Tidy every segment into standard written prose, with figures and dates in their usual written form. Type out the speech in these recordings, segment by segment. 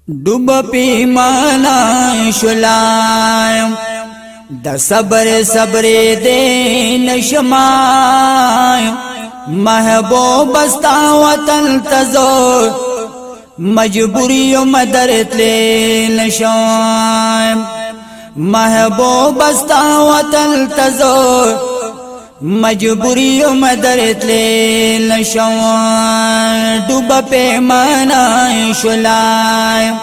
ڈوب پیمانا شلایم د صبر صبر دین شمایم محبوب استا وطن تزور مجبوری مدرت لیل شایم محبوب استا وطن تزور مجبوری مدرت لیل شایم ڈوب پیمانا شلایم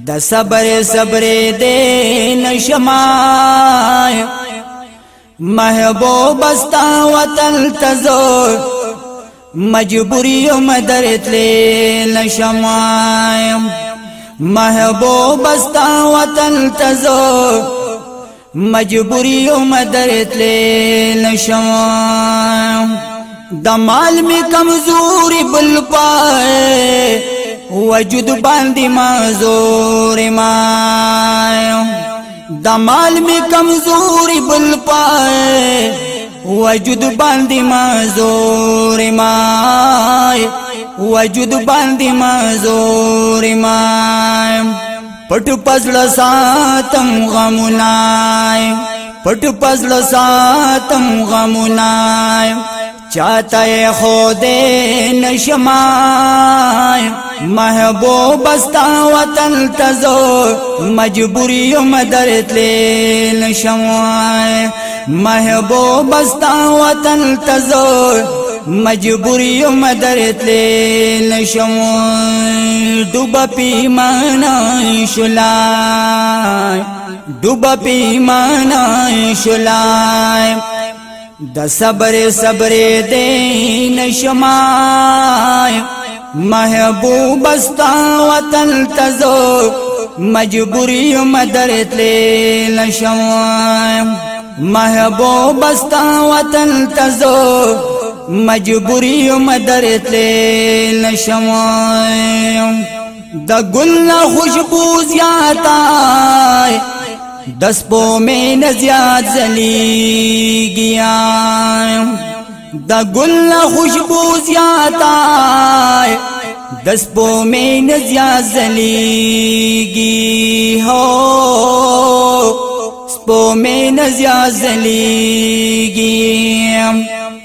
د صبر صبر دین شمایم محبوب استا وطن تزور مجبوری مدرت لیل شمایم محبوب استا وطن تزور مجبوری مدرت لیل شمایم دمال میں کمزوری بل پائے وجود باندی معذور مایم دمال میں کمزوری بل پائے وجود باندی معذور مائی وجود باندی معذور مایم پٹ پزل ساتم غمنائی پٹ پزل ساتم غمنائی چاہتا ہے خود نشمائی محبوب استا وطن تزور مجبوری مدرت لیل شمائی محبوب استا وطن تزور مجبوری مدرت لیل شمائی ڈوب پیمانا شلائی ڈوب پیمانا شلائی د صبر صبر دین شمائی محبوب استا وطن تزور مجبوری مدرت لیل شمائی محبوب استا وطن تزور مجبوری مدرت لیل شمائی د گل خوشبو زیادائی دسپو میں نزیاد زلی گیا دا گل خوشبو زیادائی دسپو میں نزیاد زلی گی ہو سپو میں نزیاد زلی گی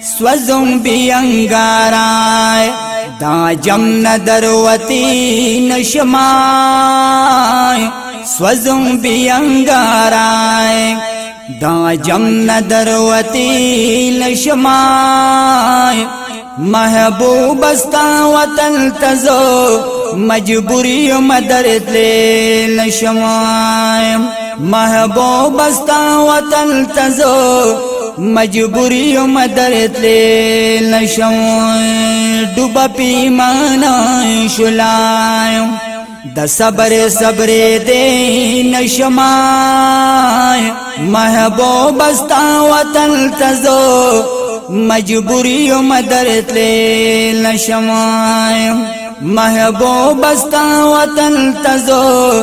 سوزم بھی انگارائی دا جمن دروتی نشمائی سوزم بھی انگارائی دا جمن دروتی نشمائی محبوب استا وطن تزور مجبوری مدرت لیل شمائی محبوب استا وطن تزور مجبوری مدرت لیل شمائی ڈوب پیمانا شلایم د صبر صبر دین شمائی محبوب استا وطن تزور مجبوری مدرت لیل شمائی محبوب استا وطن تزور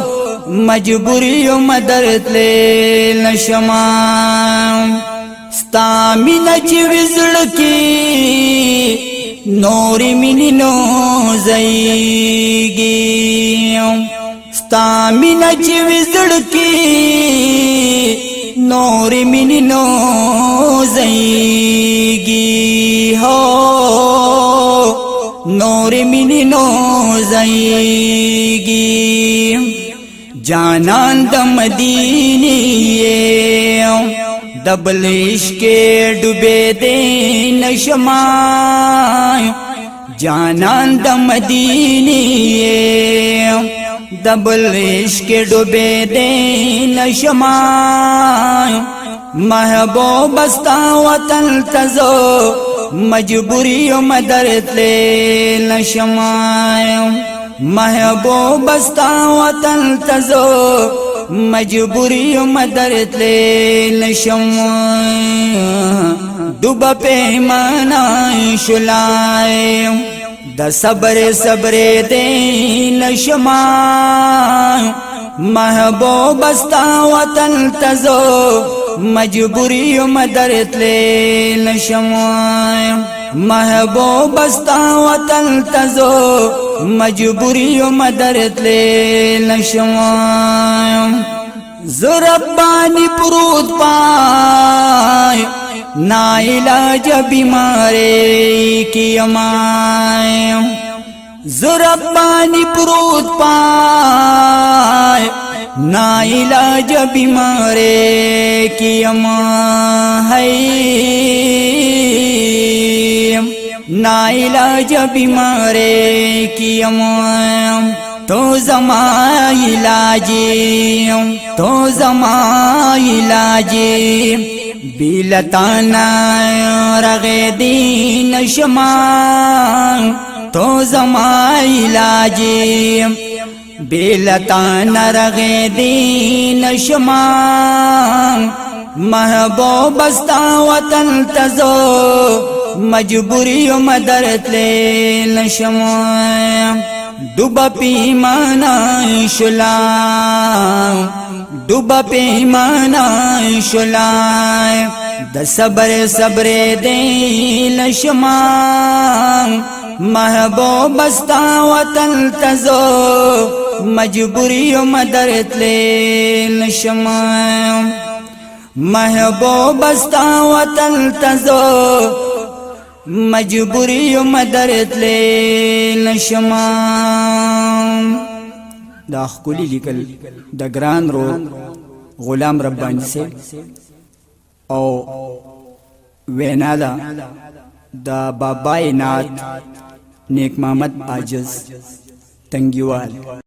مجبوری مدرت لیل شمائی ستا مینا چی وزڑ کی نوری منی نو زیگی ستا مینا چی وزڑ کی نوری منی نو زیگی ہو نوری منی نو زیگی جانان د مدینی دبل عشق ڈوبے دین شمائی جانان د مدینی دبل عشق ڈوبے دین شمائی محبوب استا وطن تزور مجبوری مدرت لیل شمائی محبوب استا وطن تزور مجبوری مدرت لیل شمائی ڈوب پیمانا شلائی د صبر صبر دین شمائی محبوب استا وطن تزور مجبوری مدرت لیل شمائی محبوب استا وطن تزور مجبوری و مدرت لے نشم زربانی پرود پائے نا علاج بیماری کی امائے زربانی پرود پائے نا علاج بیماری کی امائے نا علاج بیماری کی امائے تو زما علاجی تو زما علاجی بیلتانا رغدین شما تو زما علاجی بیلتانا رغدین شما محبوب استا وطن تزو مجبوری و مدرت لے نشما ڈوبا پیمانا شلا ڈوبا پیمانا شلا د صبر صبر دے لشما محبوب استا وطن تزو مجبوری و مدرت لے لشما محبوب استا وطن تزو مجبوری و مدرت لے نشما دا خکولی لکل دا گران رو غلام ربانی سے او وینا دا بابا نات نیک محمد عاجز تنگیوال